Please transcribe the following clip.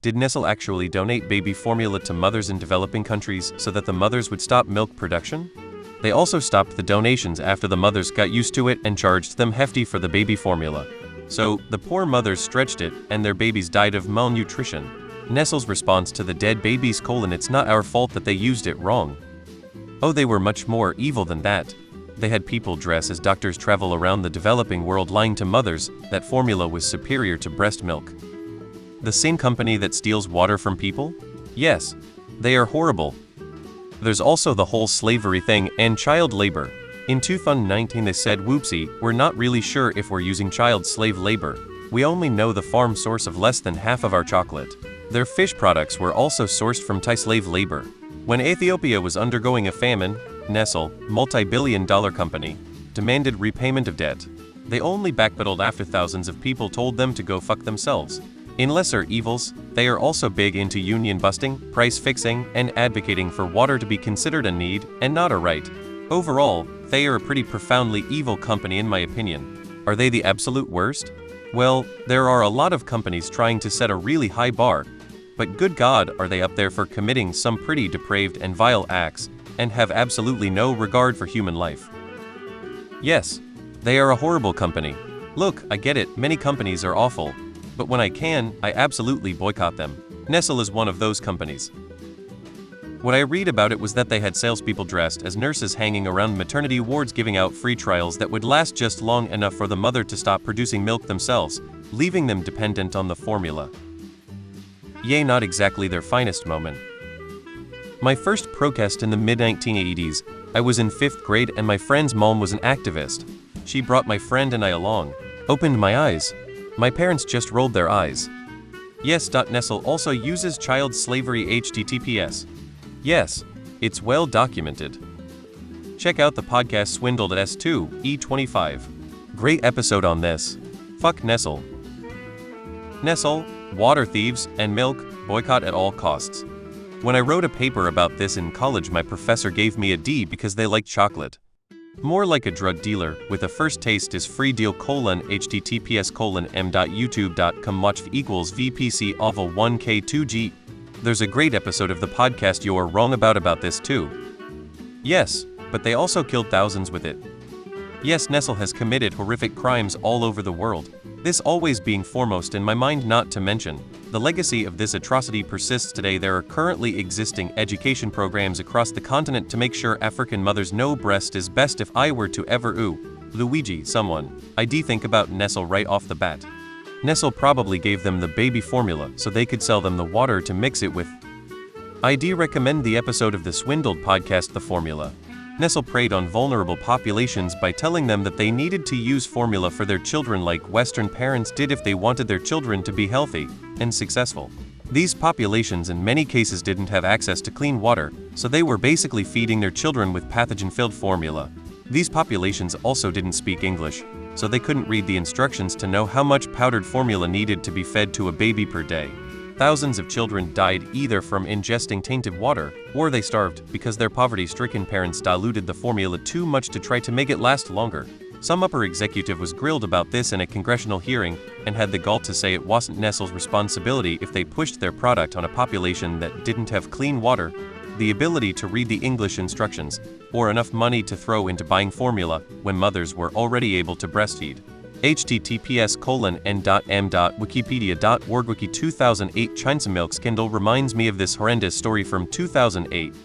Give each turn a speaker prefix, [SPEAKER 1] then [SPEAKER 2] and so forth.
[SPEAKER 1] Did Nestle actually donate baby formula to mothers in developing countries so that the mothers would stop milk production? They also stopped the donations after the mothers got used to it and charged them hefty for the baby formula. So, the poor mothers stretched it, and their babies died of malnutrition. Nestle's response to the dead babies: "It's not our fault that they used it wrong." Oh, they were much more evil than that. They had people dress as doctors travel around the developing world lying to mothers that formula was superior to breast milk. The same company that steals water from people? Yes, they are horrible. There's also the whole slavery thing and child labor. In 2019 they said, "Whoopsie, we're not really sure if we're using child slave labor. We only know the farm source of less than half of our chocolate." Their fish products were also sourced from Thai slave labor. When Ethiopia was undergoing a famine, Nestle, multi-billion-dollar company, demanded repayment of debt. They only backpedaled after thousands of people told them to go fuck themselves. In lesser evils, they are also big into union busting, price fixing, and advocating for water to be considered a need and not a right. Overall, they are a pretty profoundly evil company in my opinion. Are they the absolute worst? Well, there are a lot of companies trying to set a really high bar, but good God, are they up there for committing some pretty depraved and vile acts and have absolutely no regard for human life. Yes, they are a horrible company. Look, I get it, many companies are awful. But when I can, I absolutely boycott them. Nestle is one of those companies. What I read about it was that they had salespeople dressed as nurses hanging around maternity wards giving out free trials that would last just long enough for the mother to stop producing milk themselves, leaving them dependent on the formula. Yay, not exactly their finest moment. My first protest in the mid-1980s, I was in 5th grade and my friend's mom was an activist. She brought my friend and I along. Opened my eyes. My parents just rolled their eyes. Yes. Nestle also uses child slavery https. Yes, it's well documented. Check out the podcast Swindled at S2E25. Great episode on this. Fuck Nestle. Nestle, water thieves, and milk, boycott at all costs. When I wrote a paper about this in college, my professor gave me a D because they like chocolate. More like a drug dealer, with a first taste is free deal: https://m.youtube.com watch equals VPC oval 1K2G. There's a great episode of the podcast You're Wrong about this too. Yes, but they also killed thousands with it. Yes, Nestle has committed horrific crimes all over the world. This always being foremost in my mind, not to mention, the legacy of this atrocity persists today. There are currently existing education programs across the continent to make sure African mothers know breast is best. If I were to ever Luigi someone, I'd think about Nestle right off the bat. Nestle probably gave them the baby formula so they could sell them the water to mix it with. I'd recommend the episode of the Swindled podcast, The Formula. Nestle preyed on vulnerable populations by telling them that they needed to use formula for their children like Western parents did if they wanted their children to be healthy and successful. These populations in many cases didn't have access to clean water, so they were basically feeding their children with pathogen-filled formula. These populations also didn't speak English, so they couldn't read the instructions to know how much powdered formula needed to be fed to a baby per day. Thousands of children died either from ingesting tainted water, or they starved because their poverty-stricken parents diluted the formula too much to try to make it last longer. Some upper executive was grilled about this in a congressional hearing and had the gall to say it wasn't Nestle's responsibility if they pushed their product on a population that didn't have clean water, the ability to read the English instructions, or enough money to throw into buying formula when mothers were already able to breastfeed. https://n.m.wikipedia.org Wiki 2008 China milk scandal reminds me of this horrendous story from 2008.